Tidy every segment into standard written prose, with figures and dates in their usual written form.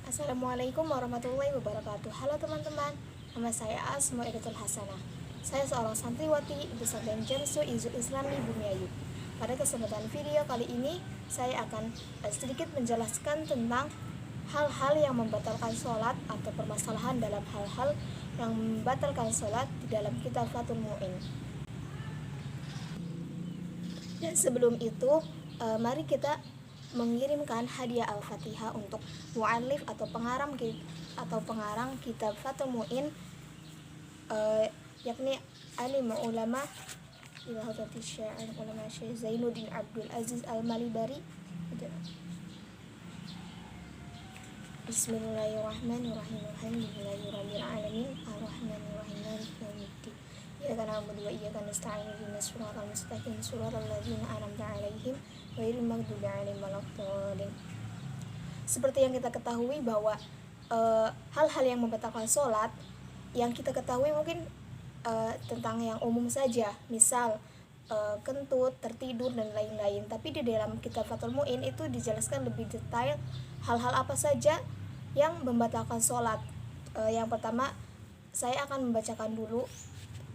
Assalamualaikum warahmatullahi wabarakatuh. Halo teman-teman, nama saya Asma Idatul Hasanah. Saya seorang santriwati pesantren Jamsu Izul Islami Bumiayu. Pada kesempatan video kali ini, saya akan sedikit menjelaskan tentang hal-hal yang membatalkan sholat atau permasalahan dalam hal-hal yang membatalkan sholat di dalam kitab Fathul Mu'in. Dan sebelum itu, mari kita mengirimkan hadiah Al-Fatihah untuk mu'allif atau pengarang kitab Fathul Mu'in, yakni alim ulama Ilahutati Syair ulama Syekh Zainuddin Abdul Aziz Al-Malibari. Bismillahirrahmanirrahim. Alhamdulillahirabbil alamin arrahmanirrahim maliki yaumiddin. Iyyaka na'budu wa iyyaka nasta'in ihdinas siratal mustaqim siratal ladzina an'amta 'alaihim ghairil maghdubi 'alaihim waladdallin. Seperti yang kita ketahui bahwa hal-hal yang membatalkan sholat yang kita ketahui mungkin tentang yang umum saja, misal kentut, tertidur dan lain-lain. Tapi di dalam kitab Fathul Mu'in itu dijelaskan lebih detail hal-hal apa saja yang membatalkan sholat. Yang pertama, saya akan membacakan dulu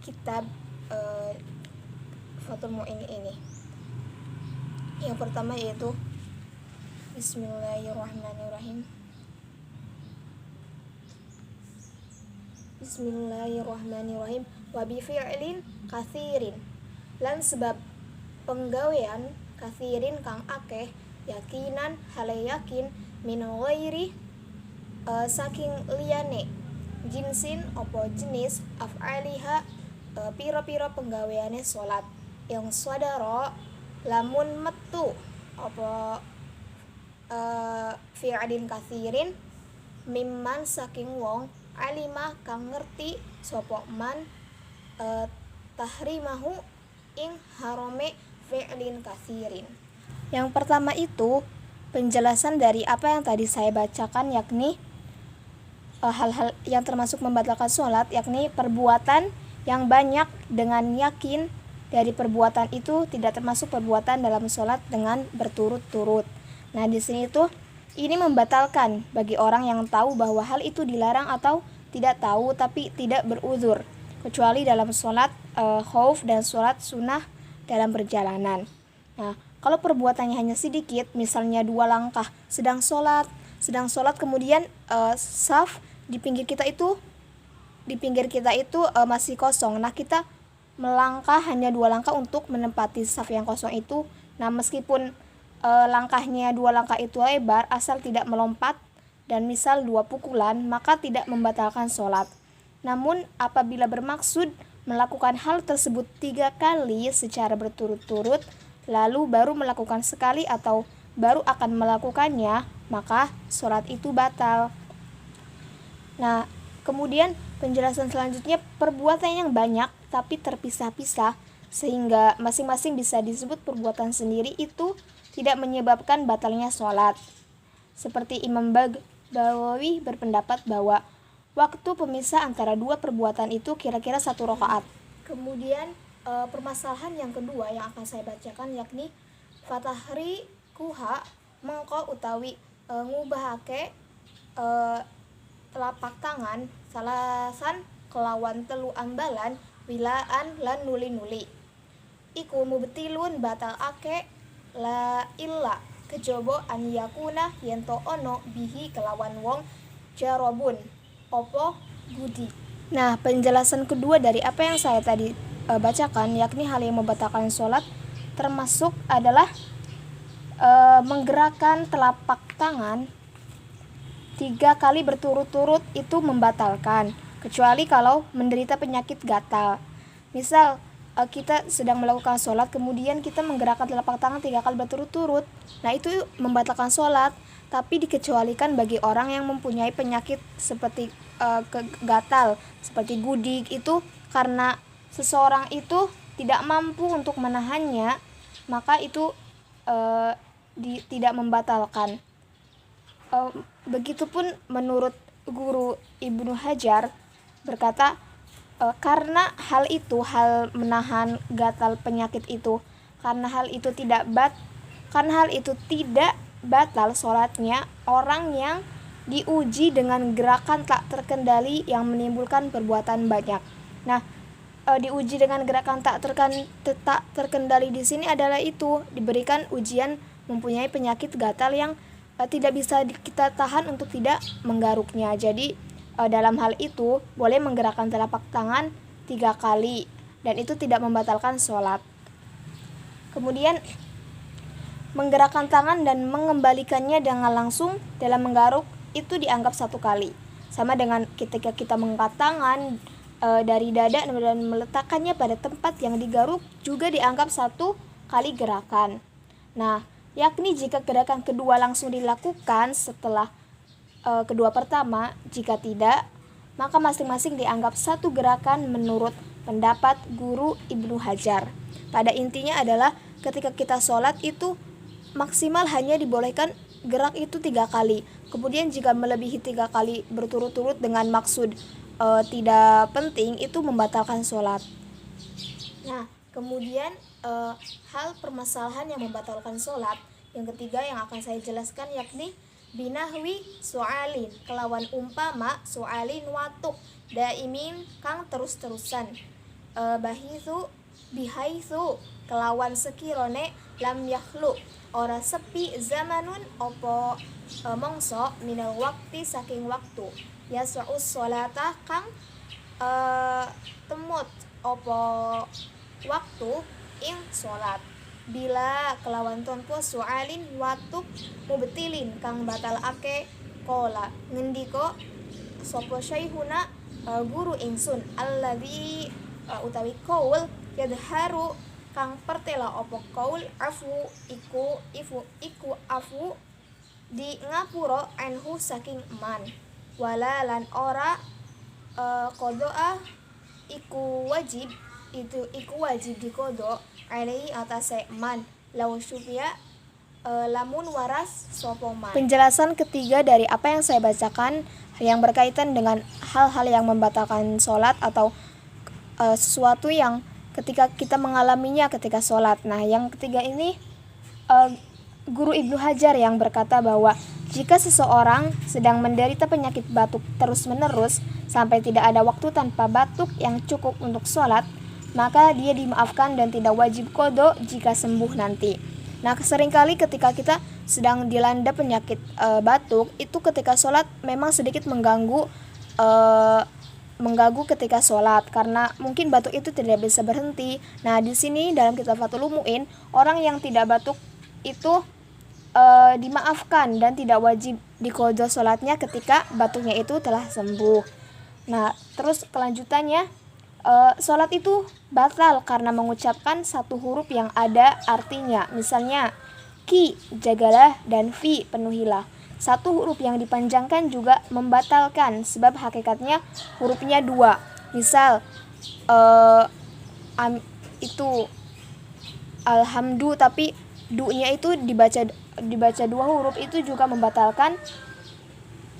kitab Fathul Mu'in ini. Yang pertama yaitu Bismillahirrahmanirrahim. Bismillahirrahmanirrahim. Wa bi fi'lin kathirin, lan sebab penggawean kathirin kang akeh, yakinan hale yakin, min ghairi saking liyane, jinsin opo jenis, af'aliha piro-piro penggaweane sholat, yang swadaro lamun metu opo fi'lin kathirin mimman saking wong alimah kang ngerti sopo man tahrimahu ing harome fi'lin kathirin. Yang pertama itu penjelasan dari apa yang tadi saya bacakan, yakni hal-hal yang termasuk membatalkan sholat, yakni perbuatan yang banyak dengan yakin dari perbuatan itu tidak termasuk perbuatan dalam sholat dengan berturut-turut. Nah, di sini tuh ini membatalkan bagi orang yang tahu bahwa hal itu dilarang atau tidak tahu tapi tidak beruzur, kecuali dalam sholat khauf dan sholat sunnah dalam perjalanan. Nah, kalau perbuatannya hanya sedikit, misalnya 2 langkah sedang sholat kemudian saf di pinggir kita itu masih kosong. Nah, kita melangkah hanya 2 langkah untuk menempati saf yang kosong itu. Nah, meskipun langkahnya 2 langkah itu lebar, asal tidak melompat dan misal 2 pukulan, maka tidak membatalkan sholat. Namun apabila bermaksud melakukan hal tersebut 3 kali secara berturut-turut, lalu baru melakukan sekali atau baru akan melakukannya, maka sholat itu batal. Nah, kemudian penjelasan selanjutnya, perbuatan yang banyak tapi terpisah-pisah sehingga masing-masing bisa disebut perbuatan sendiri itu tidak menyebabkan batalnya sholat. Seperti Imam Baghawi berpendapat bahwa waktu pemisah antara 2 perbuatan itu kira-kira 1 rakaat. Kemudian permasalahan yang kedua yang akan saya bacakan, yakni fatahri kuha mengko utawi ngubahake telapak tangan salasan kelawan 3 ambalan wilaan lan nuli-nuli. Iku mubtilun batal ake la illa kejaba an yakuna yento ono bihi kelawan wong jarobun opo budi. Nah, penjelasan kedua dari apa yang saya tadi bacakan, yakni hal yang membatalkan sholat termasuk adalah menggerakkan telapak tangan 3 kali berturut-turut itu membatalkan, kecuali kalau menderita penyakit gatal. Misal kita sedang melakukan sholat kemudian kita menggerakkan telapak tangan 3 kali berturut-turut, nah itu membatalkan sholat. Tapi dikecualikan bagi orang yang mempunyai penyakit seperti gatal, seperti gudik, itu karena seseorang itu tidak mampu untuk menahannya, maka itu tidak membatalkan. Begitupun menurut guru Ibnu Hajar berkata, karena hal menahan gatal penyakit itu, karena hal itu tidak batal sholatnya orang yang diuji dengan gerakan tak terkendali yang menimbulkan perbuatan banyak. Nah, diuji dengan gerakan tak terkendali di sini adalah itu diberikan ujian mempunyai penyakit gatal yang tidak bisa kita tahan untuk tidak menggaruknya. Jadi dalam hal itu boleh menggerakkan telapak tangan 3 kali dan itu tidak membatalkan sholat. Kemudian menggerakkan tangan dan mengembalikannya dengan langsung dalam menggaruk itu dianggap 1 kali. Sama dengan ketika kita mengangkat tangan dari dada dan meletakkannya pada tempat yang digaruk juga dianggap 1 kali gerakan. Nah, yakni jika gerakan kedua langsung dilakukan setelah kedua pertama, jika tidak, maka masing-masing dianggap 1 gerakan menurut pendapat guru Ibnu Hajar. Pada intinya adalah ketika kita sholat itu maksimal hanya dibolehkan gerak itu 3 kali. Kemudian jika melebihi 3 kali berturut-turut dengan maksud tidak penting, itu membatalkan sholat. Nah, kemudian hal permasalahan yang membatalkan sholat yang ketiga yang akan saya jelaskan yakni binahwi soalin, kelawan umpama soalin watuk daimin kang terus-terusan, bihaisu kelawan sekirone lam yakhlu ora sepi zamanun opo mongso minal waktu saking waktu yas'us sholata kang temut opo waktu ing sholat bila kelawan tonpo soalin watuk mubtilin kang batal ake kola ngendiko sopo syaihuna guru ingsun alladzi utawi kaul yadharu kang pertela opo kaul afu iku afu di ngapuro anhu saking man wala lan ora kodoa iku wajib dikodo alai atase man law syufia lamun waras sopoman. Penjelasan ketiga dari apa yang saya bacakan yang berkaitan dengan hal-hal yang membatalkan sholat atau sesuatu yang ketika kita mengalaminya ketika sholat. Nah, yang ketiga ini Guru Ibnu Hajar yang berkata bahwa jika seseorang sedang menderita penyakit batuk terus-menerus sampai tidak ada waktu tanpa batuk yang cukup untuk sholat, maka dia dimaafkan dan tidak wajib qadha jika sembuh nanti. Nah, seringkali ketika kita sedang dilanda penyakit batuk, itu ketika sholat memang sedikit mengganggu ketika sholat karena mungkin batuk itu tidak bisa berhenti. Nah, di sini dalam kitab Fathul Mu'in, orang yang tidak batuk itu dimaafkan dan tidak wajib diqadha sholatnya ketika batuknya itu telah sembuh. Nah, terus kelanjutannya sholat itu batal karena mengucapkan 1 huruf yang ada artinya. Misalnya ki jagalah dan fi penuhilah. 1 huruf yang dipanjangkan juga membatalkan sebab hakikatnya hurufnya 2. Misal itu alhamdu tapi du-nya itu dibaca 2 huruf, itu juga membatalkan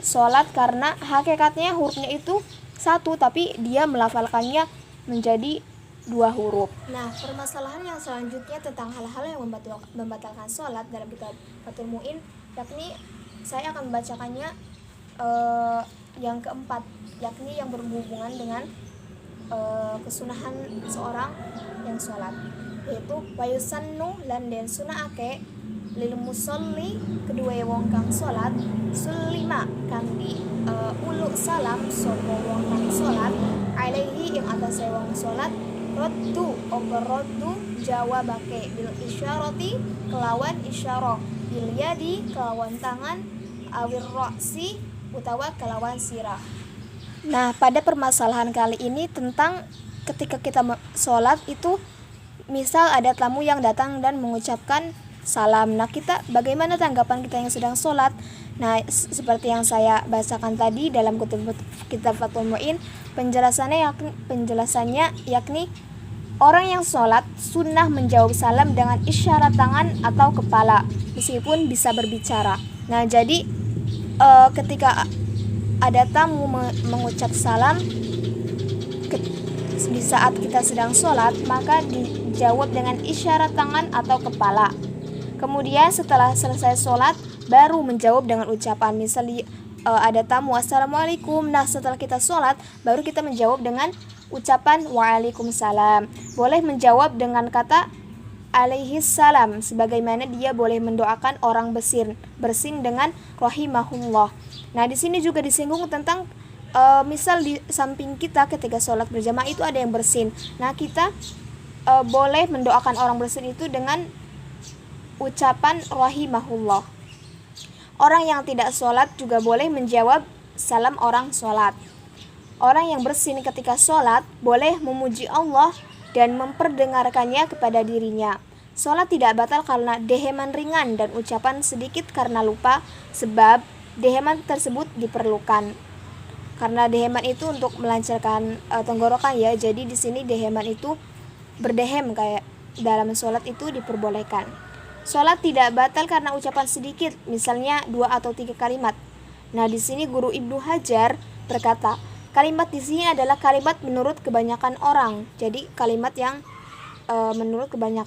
sholat karena hakikatnya hurufnya itu 1 tapi dia melafalkannya menjadi 2 huruf. Nah, permasalahan yang selanjutnya tentang hal-hal yang membatalkan sholat dalam kitab Fathul Mu'in, yakni saya akan membacakannya yang keempat, yakni yang berhubungan dengan kesunahan seorang yang sholat, yaitu wayusannu lan den sunahake lil musolli kedua wong kang sholat sulima kang di ulu salam sapa wong kang sholat alaihi ing atase wong sholat roddu jawabake bil isyarati kelawan isyarah bil yadi kelawan tangan awir roksi utawa kelawan sirah. Nah, pada permasalahan kali ini tentang ketika kita sholat itu misal ada tamu yang datang dan mengucapkan salam. Nah, kita bagaimana tanggapan kita yang sedang sholat? Nah, seperti yang saya bacakan tadi dalam kitab Fathul Mu'in, penjelasannya yakni orang yang sholat sunnah menjawab salam dengan isyarat tangan atau kepala meskipun bisa berbicara. Nah, jadi ketika ada tamu mengucap salam di saat kita sedang sholat, maka dijawab dengan isyarat tangan atau kepala. Kemudian setelah selesai sholat baru menjawab dengan ucapan. ada tamu, assalamualaikum. Nah, setelah kita sholat, baru kita menjawab dengan ucapan waalaikumsalam. Boleh menjawab dengan kata alaihissalam, sebagaimana dia boleh mendoakan orang bersin dengan rahimahullah. Nah, di sini juga disinggung tentang misal di samping kita ketika sholat berjamaah itu ada yang bersin. Nah, kita boleh mendoakan orang bersin itu dengan ucapan rahimahullah. Orang yang tidak sholat juga boleh menjawab salam orang sholat. Orang yang bersin ketika sholat boleh memuji Allah dan memperdengarkannya kepada dirinya. Sholat tidak batal karena deheman ringan dan ucapan sedikit karena lupa, sebab deheman tersebut diperlukan. Karena deheman itu untuk melancarkan tenggorokan ya. Jadi di sini deheman itu berdehem, kayak dalam sholat itu diperbolehkan. Sholat tidak batal karena ucapan sedikit, misalnya 2 atau 3 kalimat. Nah, di sini guru Ibnu Hajar berkata, kalimat di sini adalah kalimat menurut kebanyakan orang. Jadi kalimat yang menurut kebanyakan